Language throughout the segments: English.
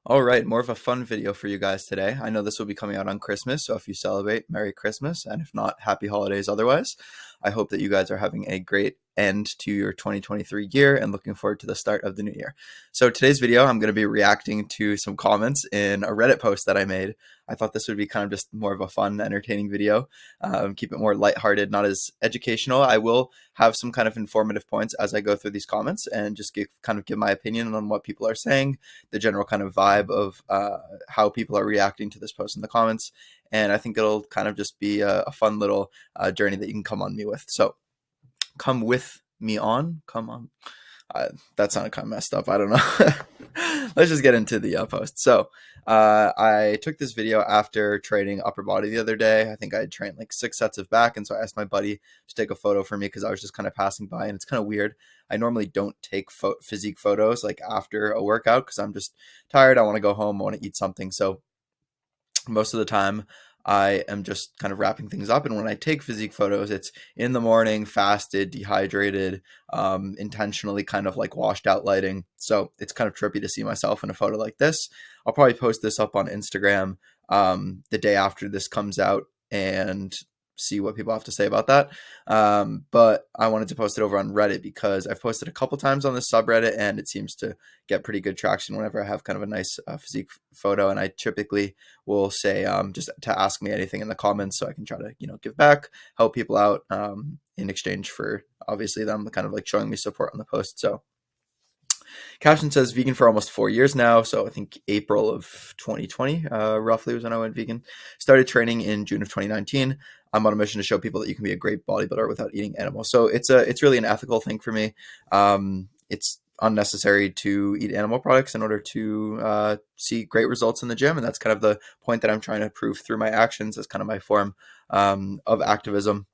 All right, more of a fun video for you guys today. I know this will be coming out on Christmas, so if you celebrate, Merry Christmas, and if not, Happy Holidays otherwise. I hope that you guys are having a great end to your 2023 year and looking forward to the start of the new year. So today's video, I'm going to be reacting to some comments in a Reddit post that I made. I thought this would be kind of just more of a fun, entertaining video. Keep it more lighthearted, not as educational. I will have some kind of informative points as I go through these comments and just kind of give my opinion on what people are saying, the general kind of vibe of how people are reacting to this post in the comments. And I think it'll kind of just be a fun little journey that you can come on me with. So come with me on. Come on. That sounded kind of messed up. I don't know. Let's just get into the post. So I took this video after training upper body the other day. I think I had trained like 6 sets of back. And so I asked my buddy to take a photo for me because I was just kind of passing by. And it's kind of weird. I normally don't take physique photos like after a workout because I'm just tired. I want to go home. I want to eat something. So most of the time I am just kind of wrapping things up. And when I take physique photos, it's in the morning, fasted, dehydrated, intentionally kind of like washed out lighting. So it's kind of trippy to see myself in a photo like this. I'll probably post this up on Instagram the day after this comes out and see what people have to say about that. But I wanted to post it over on Reddit because I've posted a couple times on this subreddit and it seems to get pretty good traction whenever I have kind of a nice physique photo. And I typically will say just to ask me anything in the comments so I can try to, give back, help people out in exchange for obviously them kind of like showing me support on the post. So caption says vegan for almost 4 years now. So I think April of 2020 roughly was when I went vegan. Started training in June of 2019. I'm on a mission to show people that you can be a great bodybuilder without eating animals. So it's really an ethical thing for me. It's unnecessary to eat animal products in order to see great results in the gym. And that's kind of the point that I'm trying to prove through my actions as kind of my form of activism.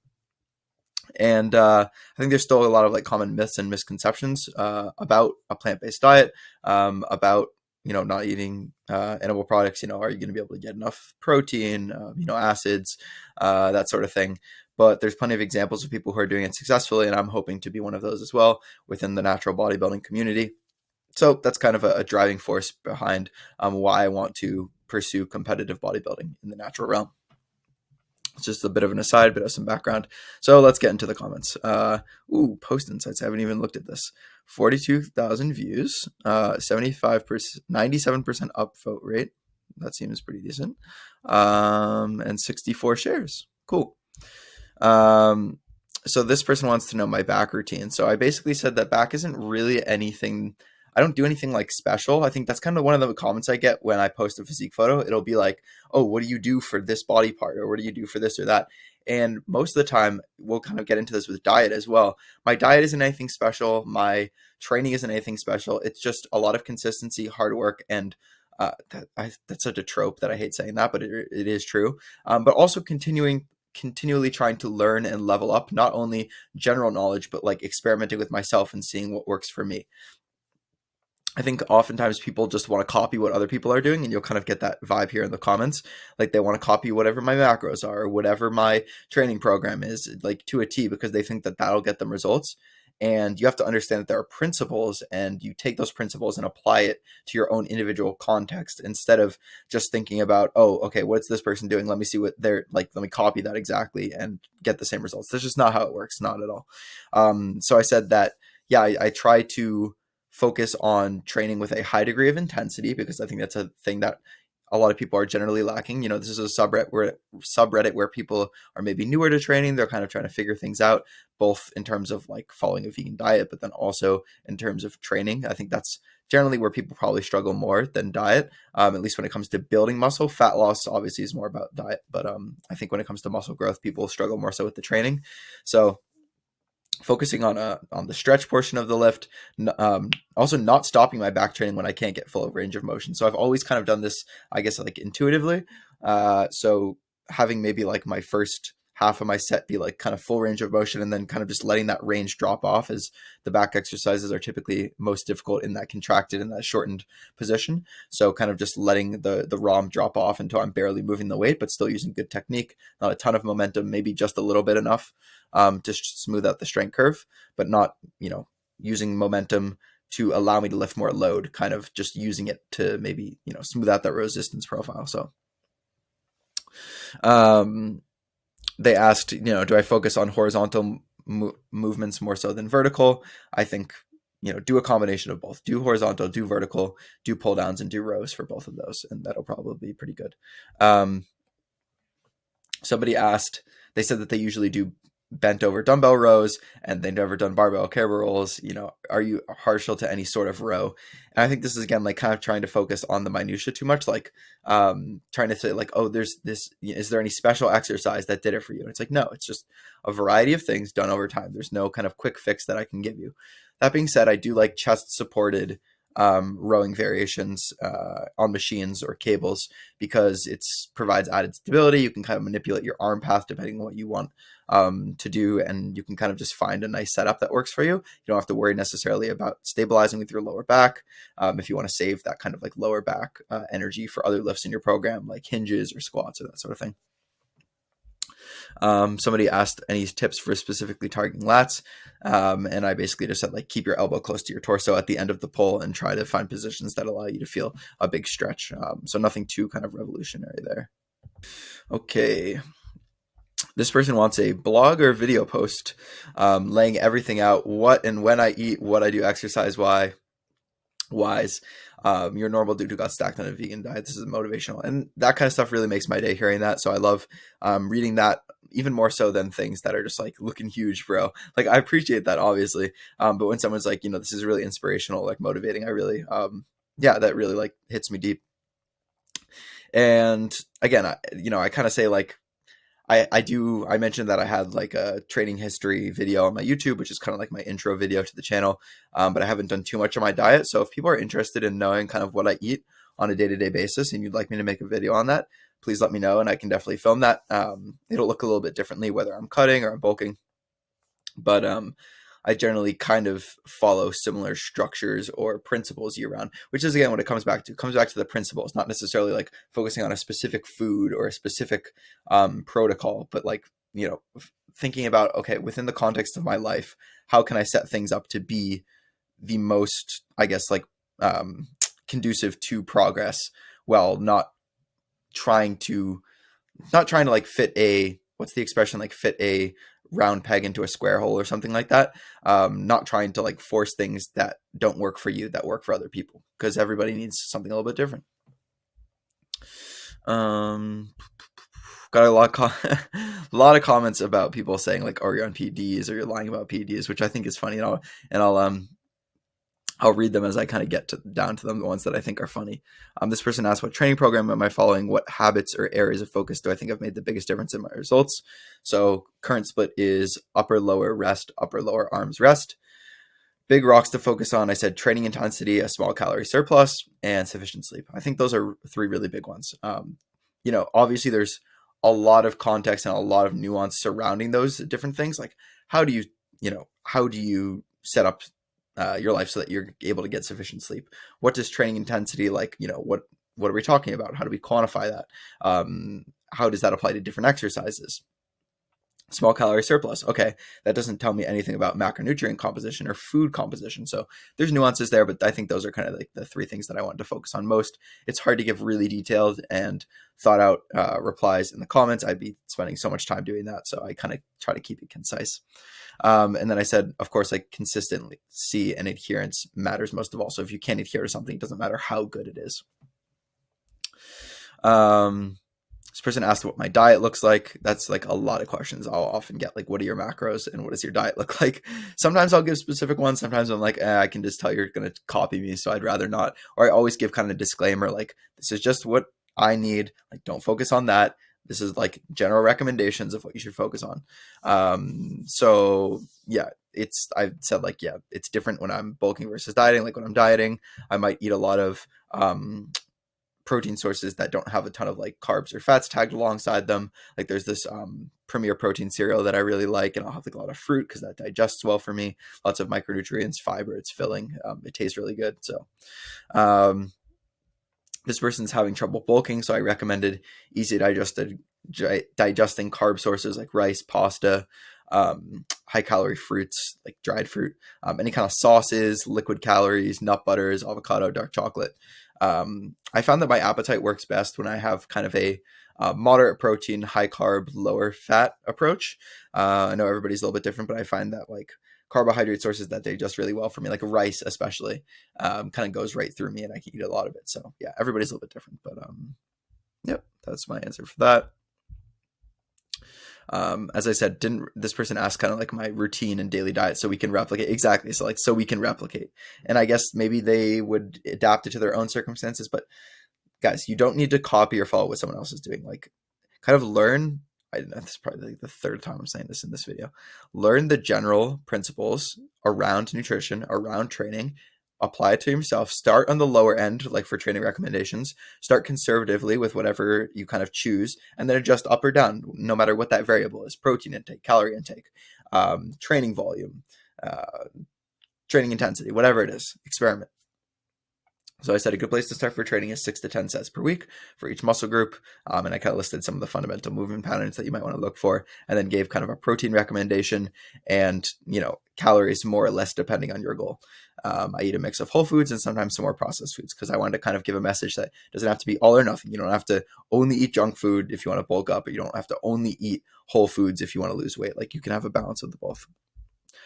And I think there's still a lot of like common myths and misconceptions about a plant-based diet, about not eating animal products. Are you going to be able to get enough protein, acids, that sort of thing? But there's plenty of examples of people who are doing it successfully, and I'm hoping to be one of those as well within the natural bodybuilding community. So that's kind of a driving force behind why I want to pursue competitive bodybuilding in the natural realm. It's just a bit of an aside, bit of some background. So let's get into the comments. Post insights. I haven't even looked at this. 42,000 views, 75%, 97% upvote rate. That seems pretty decent. And 64 shares. Cool. So this person wants to know my back routine. So I basically said that back isn't really anything. I don't do anything like special. I think that's kind of one of the comments I get when I post a physique photo. It'll be like, oh, what do you do for this body part? Or what do you do for this or that? And most of the time, we'll kind of get into this with diet as well. My diet isn't anything special. My training isn't anything special. It's just a lot of consistency, hard work, and that's such a trope that I hate saying that, but it is true. But also continually trying to learn and level up, not only general knowledge, but like experimenting with myself and seeing what works for me. I think oftentimes people just want to copy what other people are doing, and you'll kind of get that vibe here in the comments. Like they want to copy whatever my macros are or whatever my training program is, like to a T, because they think that that'll get them results. And you have to understand that there are principles, and you take those principles and apply it to your own individual context instead of just thinking about, oh, okay, what's this person doing? Let me see what they're like. Let me copy that exactly and get the same results. That's just not how it works. Not at all. So I said that, yeah, I try to focus on training with a high degree of intensity because I think that's a thing that a lot of people are generally lacking. This is a subreddit where people are maybe newer to training. They're kind of trying to figure things out, both in terms of like following a vegan diet, but then also in terms of training. I think that's generally where people probably struggle more than diet, at least when it comes to building muscle. Fat loss obviously is more about diet, but I think when it comes to muscle growth, people struggle more so with the training. So focusing on the stretch portion of the lift, also not stopping my back training when I can't get full range of motion. So I've always kind of done this, I guess, like intuitively. So having maybe like my first half of my set be like kind of full range of motion and then kind of just letting that range drop off, as the back exercises are typically most difficult in that contracted and that shortened position. So kind of just letting the ROM drop off until I'm barely moving the weight, but still using good technique, not a ton of momentum, maybe just a little bit enough to smooth out the strength curve, but not, using momentum to allow me to lift more load, kind of just using it to maybe, smooth out that resistance profile. So they asked, do I focus on horizontal movements more so than vertical? I think, do a combination of both. Do horizontal, do vertical, do pull downs, and do rows for both of those, and that'll probably be pretty good. Somebody asked, they said that they usually do bent over dumbbell rows and they've never done barbell kettlebell rolls. Are you partial to any sort of row? And I think this is, again, like kind of trying to focus on the minutia too much, like trying to say like, oh, there's this, is there any special exercise that did it for you? And it's like, no, it's just a variety of things done over time. There's no kind of quick fix that I can give you. That being said, I do like chest supported rowing variations on machines or cables, because it provides added stability. You can kind of manipulate your arm path depending on what you want to do, and you can kind of just find a nice setup that works for you. You don't have to worry necessarily about stabilizing with your lower back. If you want to save that kind of like lower back energy for other lifts in your program, like hinges or squats or that sort of thing. Somebody asked any tips for specifically targeting lats, and I basically just said, like, keep your elbow close to your torso at the end of the pull and try to find positions that allow you to feel a big stretch. So nothing too kind of revolutionary there. Okay. This person wants a blog or video post laying everything out, what and when I eat, what I do exercise-wise. Your normal dude who got stacked on a vegan diet. This is motivational, and that kind of stuff really makes my day hearing that. So I love reading that, even more so than things that are just like looking huge, bro. Like, I appreciate that, obviously. But when someone's like, this is really inspirational, like motivating, I really, that really like hits me deep. And again, I kind of say like, I mentioned that I had like a training history video on my YouTube, which is kind of like my intro video to the channel. But I haven't done too much of my diet. So if people are interested in knowing kind of what I eat on a day-to-day basis and you'd like me to make a video on that, please let me know and I can definitely film that. It'll look a little bit differently whether I'm cutting or I'm bulking. But I generally kind of follow similar structures or principles year round, which is, again, what it comes back to. It comes back to the principles, not necessarily like focusing on a specific food or a specific protocol, but like, thinking about, okay, within the context of my life, how can I set things up to be the most, I guess, like conducive to progress, while not trying to like fit a, what's the expression, like fit a round peg into a square hole or something like that. Not trying to like force things that don't work for you that work for other people, because everybody needs something a little bit different. Got a lot of comments about people saying like, oh, you're on PEDs or you're lying about PEDs, which I think is funny. I'll read them as I kind of get down to them, the ones that I think are funny. This person asked, what training program am I following? What habits or areas of focus do I think have made the biggest difference in my results? So current split is upper, lower, rest, upper, lower, arms, rest. Big rocks to focus on. I said training intensity, a small calorie surplus, and sufficient sleep. I think those are three really big ones. Obviously there's a lot of context and a lot of nuance surrounding those different things. Like, how do you set up your life so that you're able to get sufficient sleep? What does training intensity, like, what are we talking about? How do we quantify that? How does that apply to different exercises? Small calorie surplus. Okay, that doesn't tell me anything about macronutrient composition or food composition. So there's nuances there, but I think those are kind of like the three things that I wanted to focus on most. It's hard to give really detailed and thought out replies in the comments. I'd be spending so much time doing that. So I kind of try to keep it concise. And then I said, of course, like consistency and adherence matters most of all. So if you can't adhere to something, it doesn't matter how good it is. This person asked what my diet looks like. That's like a lot of questions. I'll often get like, what are your macros and what does your diet look like? Sometimes I'll give specific ones. Sometimes I'm like, I can just tell you're going to copy me, so I'd rather not. Or I always give kind of a disclaimer, like, this is just what I need. Like, don't focus on that. This is like general recommendations of what you should focus on. So yeah, I've said like, yeah, it's different when I'm bulking versus dieting. Like when I'm dieting, I might eat a lot of protein sources that don't have a ton of like carbs or fats tagged alongside them. Like there's this Premier Protein cereal that I really like, and I'll have like a lot of fruit because that digests well for me. Lots of micronutrients, fiber, it's filling. It tastes really good. So this person's having trouble bulking, so I recommended easy digesting carb sources like rice, pasta, high calorie fruits like dried fruit, any kind of sauces, liquid calories, nut butters, avocado, dark chocolate. I found that my appetite works best when I have kind of a moderate protein, high carb, lower fat approach. I know everybody's a little bit different, but I find that like carbohydrate sources that day just really well for me, like rice especially, kind of goes right through me and I can eat a lot of it. So yeah, everybody's a little bit different, but yep, that's my answer for that. As I said, didn't this person ask kind of like my routine and daily diet so we can replicate? Exactly. So like, so we can replicate. And I guess maybe they would adapt it to their own circumstances, but guys, you don't need to copy or follow what someone else is doing. Like kind of learn, I don't know, this is probably like the third time I'm saying this in this video. Learn the general principles around nutrition, around training, apply it to yourself. Start on the lower end, like for training recommendations. Start conservatively with whatever you kind of choose, and then adjust up or down, no matter what that variable is: protein intake, calorie intake, training volume, training intensity, whatever it is. Experiment. So I said a good place to start for training is 6 to 10 sets per week for each muscle group. And I kind of listed some of the fundamental movement patterns that you might want to look for, and then gave kind of a protein recommendation and, calories more or less depending on your goal. I eat a mix of whole foods and sometimes some more processed foods because I wanted to kind of give a message that doesn't have to be all or nothing. You don't have to only eat junk food if you want to bulk up, but you don't have to only eat whole foods if you want to lose weight. Like you can have a balance of the both.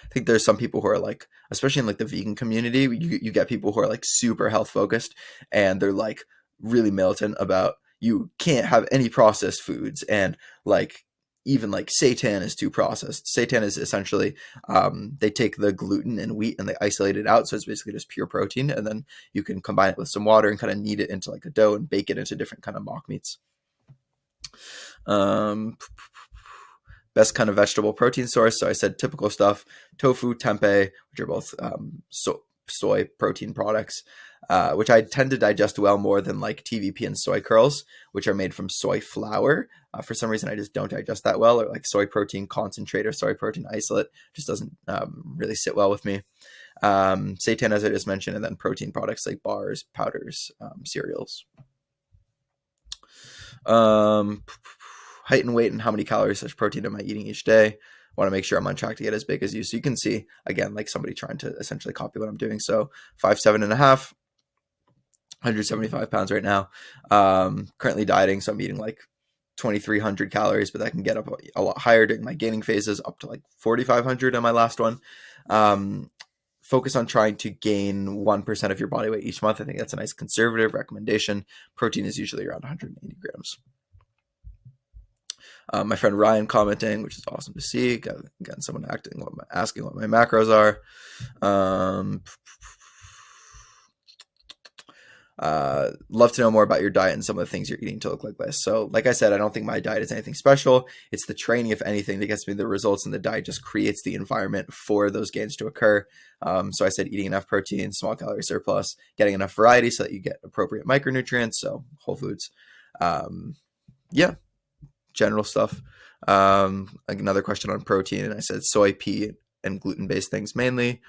I think there's some people who are like, especially in like the vegan community, you get people who are like super health focused and they're like really militant about you can't have any processed foods, and like even like seitan is too processed. Seitan is essentially they take the gluten and wheat and they isolate it out, so it's basically just pure protein, and then you can combine it with some water and kind of knead it into like a dough and bake it into different kind of mock meats. Best kind of vegetable protein source. So I said typical stuff: tofu, tempeh, which are both soy protein products, which I tend to digest well more than like TVP and soy curls, which are made from soy flour. For some reason, I just don't digest that well, or like soy protein concentrate or soy protein isolate just doesn't really sit well with me. Seitan, as I just mentioned, and then protein products like bars, powders, cereals. Height and weight and how many calories / protein am I eating each day. I want to make sure I'm on track to get as big as you. So you can see, again, like somebody trying to essentially copy what I'm doing. So 5'7" and a half, 175 pounds right now. Currently dieting, so I'm eating like 2,300 calories, but that can get up a lot higher during my gaining phases, up to like 4,500 on my last one. Focus on trying to gain 1% of your body weight each month. I think that's a nice conservative recommendation. Protein is usually around 180 grams. My friend Ryan commenting, which is awesome to see. Again, someone asking what my macros are. Love to know more about your diet and some of the things you're eating to look like this. So like I said, I don't think my diet is anything special. It's the training, if anything, that gets me the results, and the diet just creates the environment for those gains to occur. So I said eating enough protein, small calorie surplus, getting enough variety so that you get appropriate micronutrients, so whole foods. Yeah. General stuff. Another question on protein, and I said soy, pea, and gluten-based things mainly.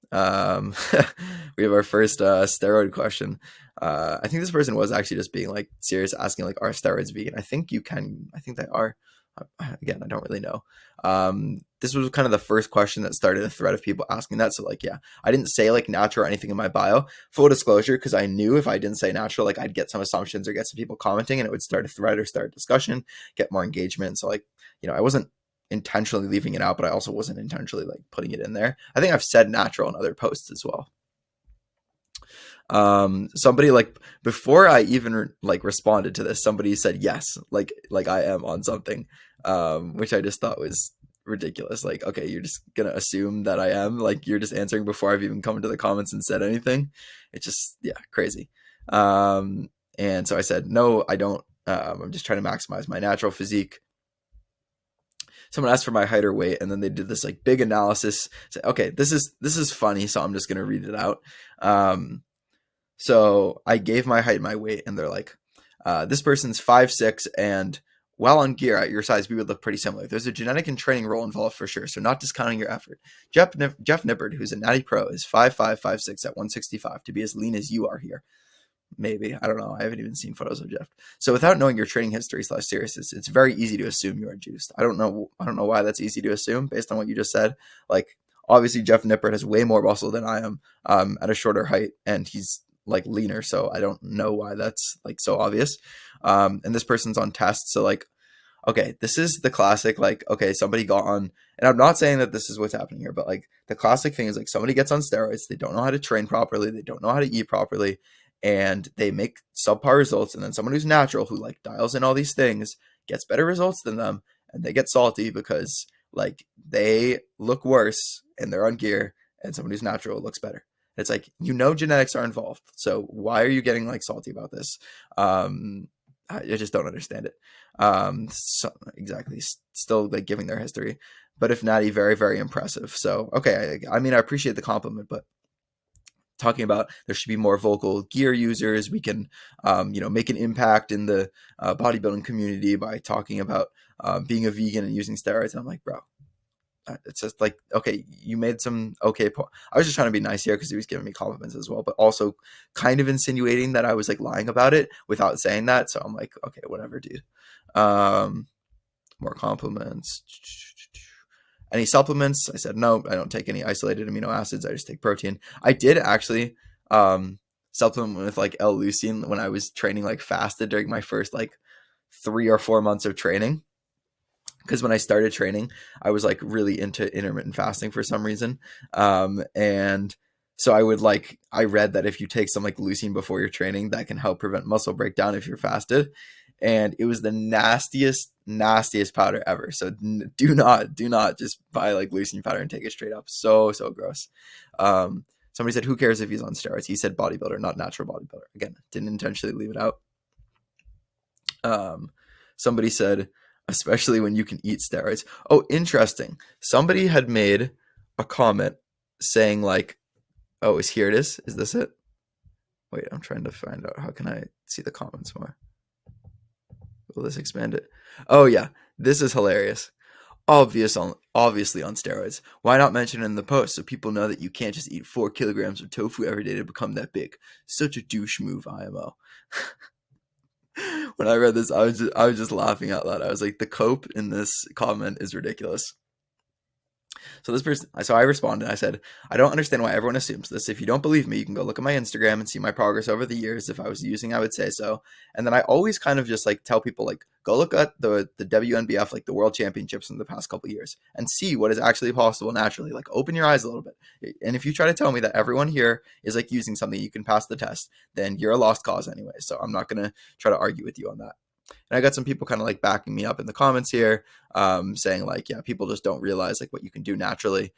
We have our first steroid question. I think this person was actually just being like serious, asking like, are steroids vegan? I think they are. Again, I don't really know. This was kind of the first question that started a thread of people asking that. So like, yeah, I didn't say like natural or anything in my bio. Full disclosure, because I knew if I didn't say natural, like I'd get some assumptions or get some people commenting, and it would start a thread or start a discussion, get more engagement. So like, I wasn't intentionally leaving it out, but I also wasn't intentionally like putting it in there. I think I've said natural in other posts as well. Somebody like before I even like responded to this, somebody said yes, like I am on something, which I just thought was ridiculous. Like, okay, you're just gonna assume that I am, like you're just answering before I've even come into the comments and said anything. It's just, yeah, crazy. And so I said, no, I don't. I'm just trying to maximize my natural physique. Someone asked for my height or weight, and then they did this like big analysis. Say, okay, this is funny, so I'm just gonna read it out. So I gave my height and my weight, and they're like, this person's 5'6", and while on gear at your size, we would look pretty similar. There's a genetic and training role involved for sure, so not discounting your effort. Jeff Nippard, who's a natty pro, is 5'5", 5'6", at 165 to be as lean as you are here. maybe. I don't know. I haven't even seen photos of Jeff. So without knowing your training history / seriousness, it's very easy to assume you are juiced. I don't know. I don't know why that's easy to assume based on what you just said. Like, obviously Jeff Nippert has way more muscle than I am, at a shorter height, and he's like leaner. So I don't know why that's like so obvious. And this person's on test. So like, okay, this is the classic, like, okay, somebody got on, and I'm not saying that this is what's happening here, but like the classic thing is like somebody gets on steroids, they don't know how to train properly, they don't know how to eat properly, and they make subpar results. And then someone who's natural, who like dials in all these things, gets better results than them, and they get salty because like they look worse and they're on gear, and someone who's natural looks better. It's like, genetics are involved. So why are you getting like salty about this? I just don't understand it. So, exactly. Still like giving their history, but if Natty, very, very impressive. So, okay. I mean, I appreciate the compliment, but talking about there should be more vocal gear users. We can, make an impact in the bodybuilding community by talking about being a vegan and using steroids. And I'm like, bro, it's just like, okay, you made some okay point. I was just trying to be nice here because he was giving me compliments as well, but also kind of insinuating that I was like lying about it without saying that. So I'm like, okay, whatever, dude. More compliments. Any supplements? I said no, I don't take any isolated amino acids. I just take protein. I did actually supplement with like L-leucine when I was training like fasted during my first like 3 or 4 months of training. Because when I started training, I was like really into intermittent fasting for some reason. And so I read that if you take some like leucine before your training, that can help prevent muscle breakdown if you're fasted. And it was the nastiest powder ever. So do not just buy like leucine powder and take it straight up. So gross. Somebody said, who cares if he's on steroids? He said bodybuilder, not natural bodybuilder. Again, didn't intentionally leave it out. Somebody said, especially when you can eat steroids. Oh, interesting. Somebody had made a comment saying like, oh, here it is. Is this it? Wait, I'm trying to find out. How can I see the comments more? Will this expand it? Oh yeah, this is hilarious. Obviously on steroids. Why not mention it in the post so people know that you can't just eat 4 kilograms of tofu every day to become that big? Such a douche move, IMO. When I read this, I was just laughing out loud. I was like, the cope in this comment is ridiculous. So I responded. I said, I don't understand why everyone assumes this. If you don't believe me, you can go look at my Instagram and see my progress over the years. If I was using, I would say so. And then I always kind of just like tell people like, go look at the WNBF, like the World Championships in the past couple of years, and see what is actually possible naturally. Like, open your eyes a little bit. And if you try to tell me that everyone here is like using something you can pass the test, then you're a lost cause anyway. So I'm not gonna try to argue with you on that. And I got some people kind of like backing me up in the comments here, saying like, yeah, people just don't realize like what you can do naturally.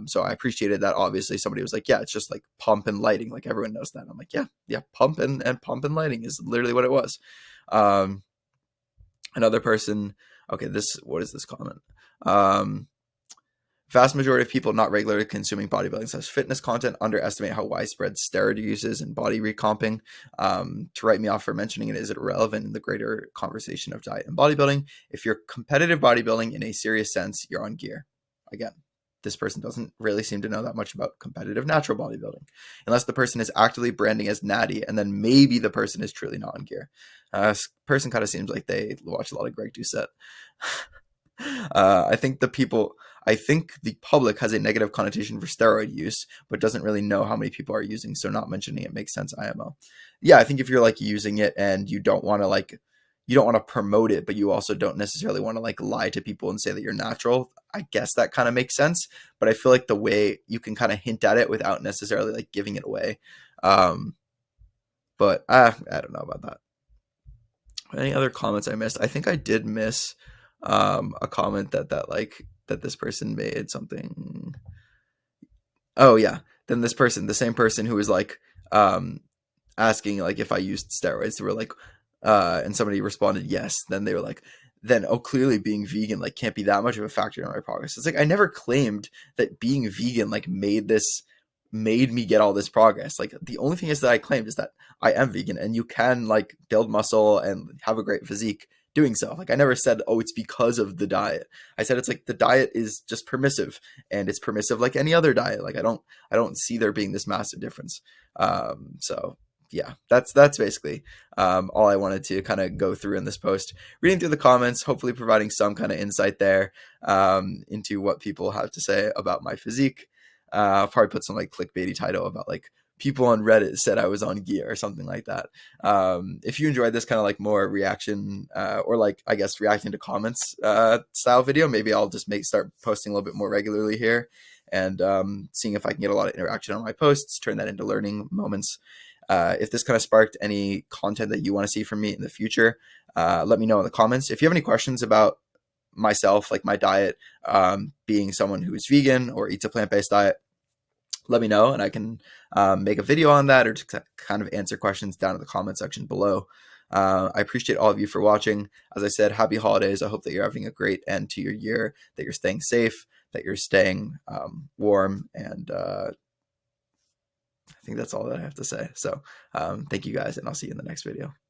So I appreciated that. Obviously, somebody was like, yeah, it's just like pump and lighting. Like everyone knows that. And I'm like, yeah, pump and lighting is literally what it was. Another person, okay, what is this comment? Vast majority of people not regularly consuming bodybuilding / fitness content underestimate how widespread steroid use is in body recomping. To write me off for mentioning it is irrelevant in the greater conversation of diet and bodybuilding. If you're competitive bodybuilding in a serious sense, you're on gear. Again, this person doesn't really seem to know that much about competitive natural bodybuilding, unless the person is actively branding as natty, and then maybe the person is truly not on gear. This person kind of seems like they watch a lot of Greg Doucette. I think the public has a negative connotation for steroid use, but doesn't really know how many people are using. So not mentioning it makes sense. IMO. Yeah, I think if you're like using it and you don't want to promote it, but you also don't necessarily want to like lie to people and say that you're natural, I guess that kind of makes sense. But I feel like the way you can kind of hint at it without necessarily like giving it away. But I don't know about that. Any other comments I missed? I think I did miss a comment that this person made something. Oh yeah. Then the same person who was like asking like if I used steroids, they were like and somebody responded yes. Then they were like, then clearly being vegan like can't be that much of a factor in my progress. It's like I never claimed that being vegan like made me get all this progress. Like the only thing is that I claimed is that I am vegan and you can like build muscle and have a great physique doing so. Like I never said, oh, it's because of the diet. I said it's like the diet is just permissive, and it's permissive like any other diet. Like I don't see there being this massive difference. So yeah, that's basically all I wanted to kind of go through in this post. Reading through the comments, hopefully providing some kind of insight there into what people have to say about my physique. I'll probably put some like clickbaity title about like people on Reddit said I was on gear or something like that. If you enjoyed this kind of like more reaction or like I guess reacting to comments style video, maybe I'll just start posting a little bit more regularly here and seeing if I can get a lot of interaction on my posts, turn that into learning moments. If this kind of sparked any content that you want to see from me in the future, let me know in the comments. If you have any questions about myself, like my diet, being someone who is vegan or eats a plant-based diet, let me know and I can make a video on that or just kind of answer questions down in the comment section below. I appreciate all of you for watching. As I said, happy holidays. I hope that you're having a great end to your year, that you're staying safe, that you're staying warm, and I think that's all that I have to say. So thank you guys, and I'll see you in the next video.